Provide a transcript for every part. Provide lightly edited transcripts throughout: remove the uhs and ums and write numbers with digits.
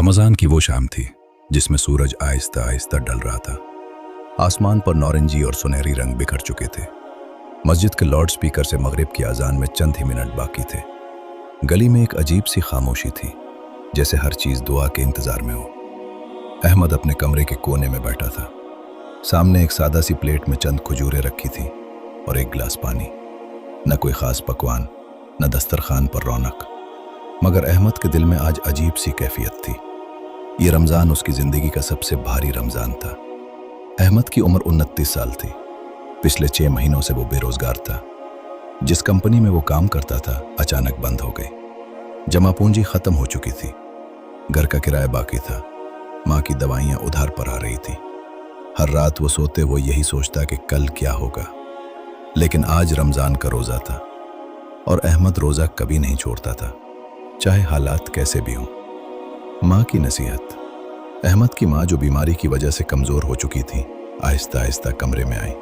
रमज़ान की वो शाम थी जिसमें सूरज आहिस्ता आहिस्ता ढल रहा था। आसमान पर नारंगी और सुनहरी रंग बिखर चुके थे। मस्जिद के लाउड स्पीकर से मगरिब की अजान में चंद ही मिनट बाकी थे। गली में एक अजीब सी खामोशी थी, जैसे हर चीज़ दुआ के इंतज़ार में हो। अहमद अपने कमरे के कोने में बैठा था। सामने एक सादा सी प्लेट में चंद खजूरें रखी थी और एक गिलास पानी। न कोई ख़ास पकवान, न दस्तरखान पर रौनक, मगर अहमद के दिल में आज अजीब सी कैफियत थी। ये रमज़ान उसकी ज़िंदगी का सबसे भारी रमज़ान था। अहमद की उम्र 29 साल थी। पिछले 6 महीनों से वो बेरोज़गार था। जिस कंपनी में वो काम करता था अचानक बंद हो गई। जमा पूंजी ख़त्म हो चुकी थी। घर का किराया बाकी था। माँ की दवाइयाँ उधार पर आ रही थी। हर रात वो सोते वो यही सोचता कि कल क्या होगा। लेकिन आज रमज़ान का रोज़ा था और अहमद रोज़ा कभी नहीं छोड़ता था, चाहे हालात कैसे भी हों। माँ की नसीहत। अहमद की माँ, जो बीमारी की वजह से कमज़ोर हो चुकी थी, आहिस्ता आहिस्ता कमरे में आई।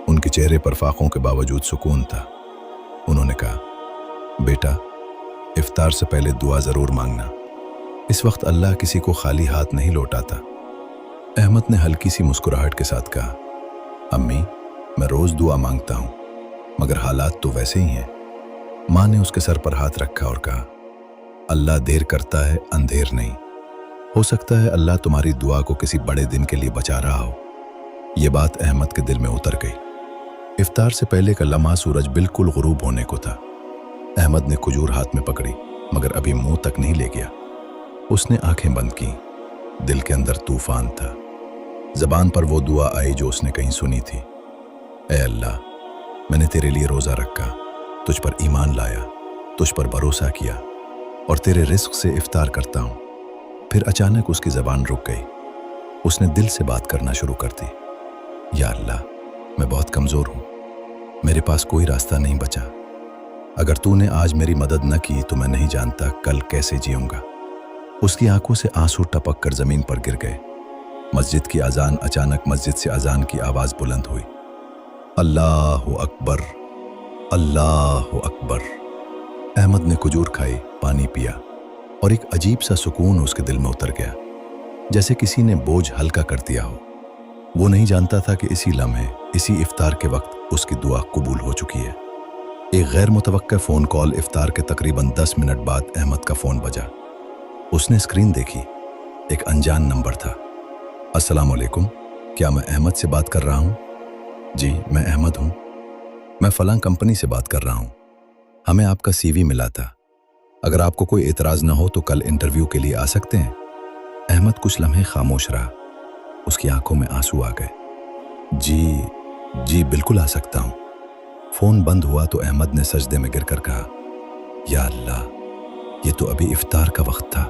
उनके चेहरे पर फाकों के बावजूद सुकून था। उन्होंने कहा, बेटा, इफ्तार से पहले दुआ ज़रूर मांगना। इस वक्त अल्लाह किसी को खाली हाथ नहीं लौटाता। अहमद ने हल्की सी मुस्कुराहट के साथ कहा, अम्मी, मैं रोज़ दुआ मांगता हूँ, मगर हालात तो वैसे ही हैं। माँ ने उसके सर पर हाथ रखा और कहा, अल्लाह देर करता है, अंधेर नहीं। हो सकता है अल्लाह तुम्हारी दुआ को किसी बड़े दिन के लिए बचा रहा हो। ये बात अहमद के दिल में उतर गई। इफ्तार से पहले का लम्हा सूरज बिल्कुल गुरूब होने को था। अहमद ने खजूर हाथ में पकड़ी, मगर अभी मुंह तक नहीं ले गया। उसने आंखें बंद की। दिल के अंदर तूफान था। जबान पर वो दुआ आई जो उसने कहीं सुनी थी, ऐ अल्लाह, मैंने तेरे लिए रोज़ा रखा, तुझ पर ईमान लाया, तुझ पर भरोसा किया और तेरे रिस्क से इफ्तार करता हूँ। फिर अचानक उसकी ज़बान रुक गई। उसने दिल से बात करना शुरू कर दी। या अल्लाह, मैं बहुत कमज़ोर हूँ, मेरे पास कोई रास्ता नहीं बचा। अगर तूने आज मेरी मदद न की तो मैं नहीं जानता कल कैसे जीऊँगा। उसकी आंखों से आंसू टपक कर ज़मीन पर गिर गए। मस्जिद की अजान। अचानक मस्जिद से अजान की आवाज़ बुलंद हुई, अल्लाहु अकबर, अल्लाहु अकबर। अहमद ने खजूर खाई, पानी पिया और एक अजीब सा सुकून उसके दिल में उतर गया, जैसे किसी ने बोझ हल्का कर दिया हो। वो नहीं जानता था कि इसी लम्हे, इसी इफ्तार के वक्त उसकी दुआ कबूल हो चुकी है। एक गैर मुतवक्का फ़ोन कॉल। इफ्तार के तकरीबन 10 मिनट बाद अहमद का फ़ोन बजा। उसने स्क्रीन देखी। एक अनजान नंबर था। अस्सलाम वालेकुम, क्या मैं अहमद से बात कर रहा हूँ? जी, मैं अहमद हूँ। मैं फ़लाँ कंपनी से बात कर रहा हूँ। हमें आपका CV मिला था। अगर आपको कोई एतराज़ न हो तो कल इंटरव्यू के लिए आ सकते हैं। अहमद कुछ लम्हे खामोश रहा। उसकी आंखों में आंसू आ गए। जी, बिल्कुल आ सकता हूँ। फ़ोन बंद हुआ तो अहमद ने सजदे में गिरकर कहा, या अल्लाह, ये तो अभी इफ्तार का वक्त था।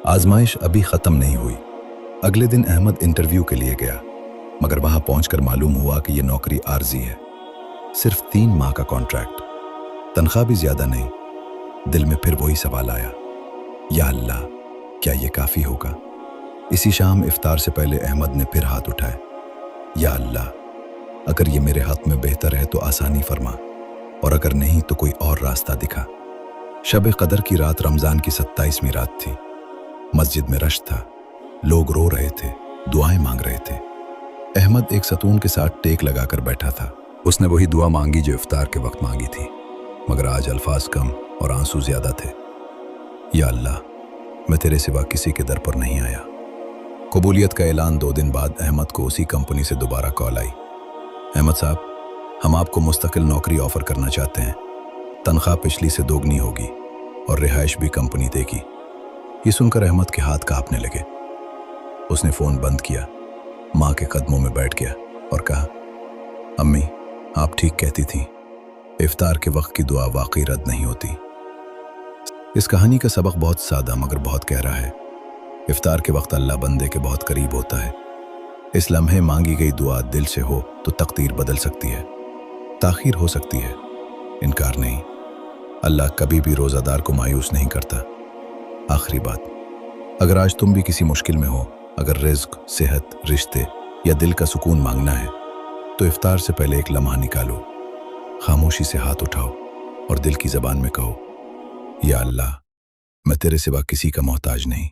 आजमाइश अभी ख़त्म नहीं हुई। अगले दिन अहमद इंटरव्यू के लिए गया, मगर वहाँ पहुंचकर मालूम हुआ कि ये नौकरी आर्जी है। सिर्फ 3 माह का कॉन्ट्रैक्ट, तनख्वाह भी ज़्यादा नहीं। दिल में फिर वही सवाल आया, या अल्लाह, क्या ये काफ़ी होगा? इसी शाम इफ्तार से पहले अहमद ने फिर हाथ उठाए, या अल्लाह, अगर ये मेरे हाथ में बेहतर है तो आसानी फरमा, और अगर नहीं तो कोई और रास्ता दिखा। शब कदर की रात रमज़ान की 27वीं रात थी। मस्जिद में रश था। लोग रो रहे थे, दुआएं मांग रहे थे। अहमद एक सतून के साथ टेक लगाकर बैठा था। उसने वही दुआ मांगी जो इफ्तार के वक्त मांगी थी, मगर आज अल्फाज कम और आंसू ज़्यादा थे। या अल्लाह, मैं तेरे सिवा किसी के दर पर नहीं आया। कबूलियत का ऐलान 2 दिन बाद अहमद को उसी कंपनी से दोबारा कॉल आई। अहमद साहब, हम आपको मुस्तकिल नौकरी ऑफ़र करना चाहते हैं। तनख्वाह पिछली से दोगुनी होगी और रिहाइश भी कंपनी देगी। ये सुनकर अहमद के हाथ कांपने लगे। उसने फ़ोन बंद किया, माँ के कदमों में बैठ गया और कहा, अम्मी, आप ठीक कहती थीं, इफ्तार के वक्त की दुआ वाकई रद्द नहीं होती। इस कहानी का सबक बहुत सादा मगर बहुत गहरा है। इफ्तार के वक्त अल्लाह बंदे के बहुत करीब होता है। इस लम्हे मांगी गई दुआ दिल से हो तो तकदीर बदल सकती है, ताख़ीर हो सकती है, इनकार नहीं। अल्लाह कभी भी रोज़ादार को मायूस नहीं करता। आखिरी बात, अगर आज तुम भी किसी मुश्किल में हो, अगर रिज़्क, सेहत, रिश्ते या दिल का सुकून मांगना है, तो इफ्तार से पहले एक लम्हा निकालो, खामोशी से हाथ उठाओ और दिल की ज़बान में कहो, या अल्लाह, मैं तेरे सिवा किसी का मोहताज नहीं।